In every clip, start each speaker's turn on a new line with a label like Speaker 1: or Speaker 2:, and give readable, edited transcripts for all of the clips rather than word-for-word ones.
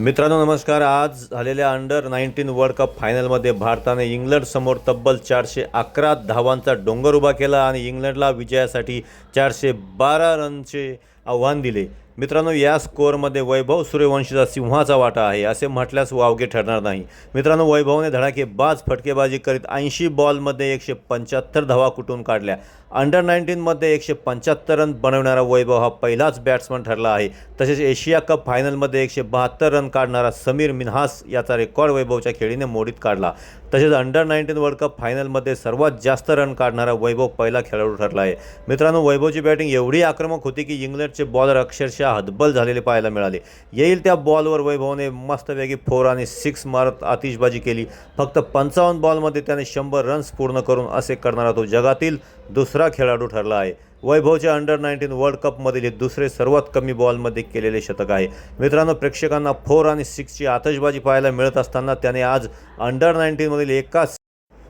Speaker 1: मित्रांनो नमस्कार। आज झालेल्या अंडर-19 वर्ल्ड कप फायनलमध्ये भारताने इंग्लंडसमोर तब्बल 411 धावांचा डोंगर उभा केला आणि इंग्लंडला विजयासाठी 412 रनचे आव्हान दिले। मित्रांनो या स्कोअरमध्ये वैभव सूर्यवंशीचा सिंहाचा वाटा आहे असे म्हटल्यास वावगे ठरणार नाही। मित्रांनो वैभवने धडाकेबाज फटकेबाजी करीत 80 बॉलमध्ये 175 धावा कुटून काढल्या। अंडर-19 मध्ये 175 रन बनवणारा वैभव हा पहिलाच बॅट्समन ठरला आहे। तसेच एशिया कप फायनलमध्ये 172 रन काढणारा समीर मिन्हास याचा रेकॉर्ड वैभवच्या खेळीने मोडीत काढला। तसेच अंडर-19 वर्ल्ड कप फायनलमध्ये सर्वात जास्त रन काढणारा वैभव पहिला खेळाडू ठरला आहे। मित्रांनो वैभवची बॅटिंग एवढी आक्रमक होती की इंग्लंडचे बॉलर अक्षरशः हतबल झालेले पाहायला मिळाले। येईल त्या बॉलवर वैभवने मस्तपैकी 4 आणि 6 मारत आतिषबाजी केली। फक्त 55 बॉलमध्ये त्याने 100 रन्स पूर्ण करून असे करणारा तो जगातील दुसरा खेळाडू ठरला आहे। वैभवचे अंडर-19 वर्ल्ड कपमधील हे दुसरे सर्वात कमी बॉलमध्ये केलेले शतक आहे। मित्रांनो प्रेक्षकांना 4 आणि 6ची आतिषबाजी पाहायला मिळत असताना त्याने आज अंडर-19 मधील एकाच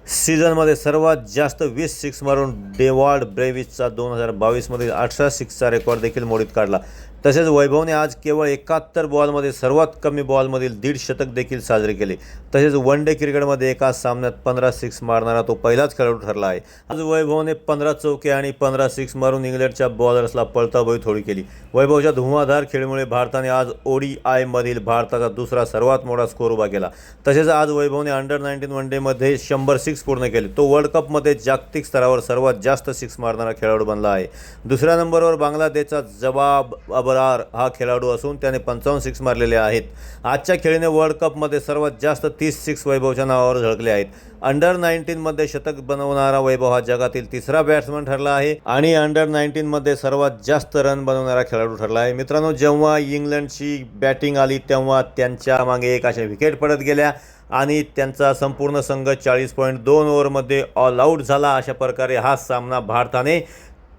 Speaker 1: सीझनमध्ये सर्वात जास्त 20 सिक्स मारून डेव्हाड ब्रेविसचा 2022 मधील 18 सिक्सचा रेकॉर्ड देखील मोडीत काढला। तसेच वैभवने आज केवळ 71 बॉलमध्ये सर्वात कमी बॉलमधील 1.5 शतक देखील साजरे केले। तसेच वन डे क्रिकेटमध्ये एकाच सामन्यात 15 सिक्स मारणारा तो पहिलाच खेळाडू ठरला आहे। आज वैभवने 15 चौके आणि 15 सिक्स मारून इंग्लंडच्या बॉलर्सला पळताबळी थोडी केली। वैभवच्या धुवाधार खेळीमुळे भारताने आज ODI मधील भारताचा दुसरा सर्वात मोठा स्कोअर उभा केला। तसेच आज वैभवने अंडर-19 वन डेमध्ये 100 सिक्स पूर्ण केले। तो वर्ल्ड कपमध्ये जागतिक स्तरावर सर्वात जास्त सिक्स मारणारा खेळाडू बनला आहे। दुसऱ्या नंबरवर बांगलादेशचा जवाब अबरार हा खेळाडू असून त्याने 55 सिक्स मारलेले आहेत। आजच्या खेळीने वर्ल्ड कपमध्ये सर्वात जास्त 30 सिक्स वैभवच्या नावावर झळकले आहेत। अंडर-19 मध्ये शतक बनवणारा वैभव हा जगातील तिसरा बॅट्समन ठरला आहे आणि अंडर-19 मध्ये सर्वात जास्त रन बनवणारा खेळाडू ठरला आहे। मित्रांनो जेव्हा इंग्लंडची बॅटिंग आली तेव्हा त्यांच्या मागे एक अशा विकेट पडत गेल्या आणि त्यांचा संपूर्ण संघ 40.2 ओव्हरमध्ये ऑल आऊट झाला। अशा प्रकारे हा सामना भारताने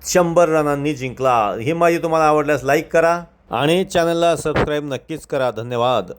Speaker 1: 100 रनांनी जिंकला। ही माहिती तुम्हाला आवडल्यास लाईक करा आणि चॅनलला सबस्क्राईब नक्कीच करा। धन्यवाद।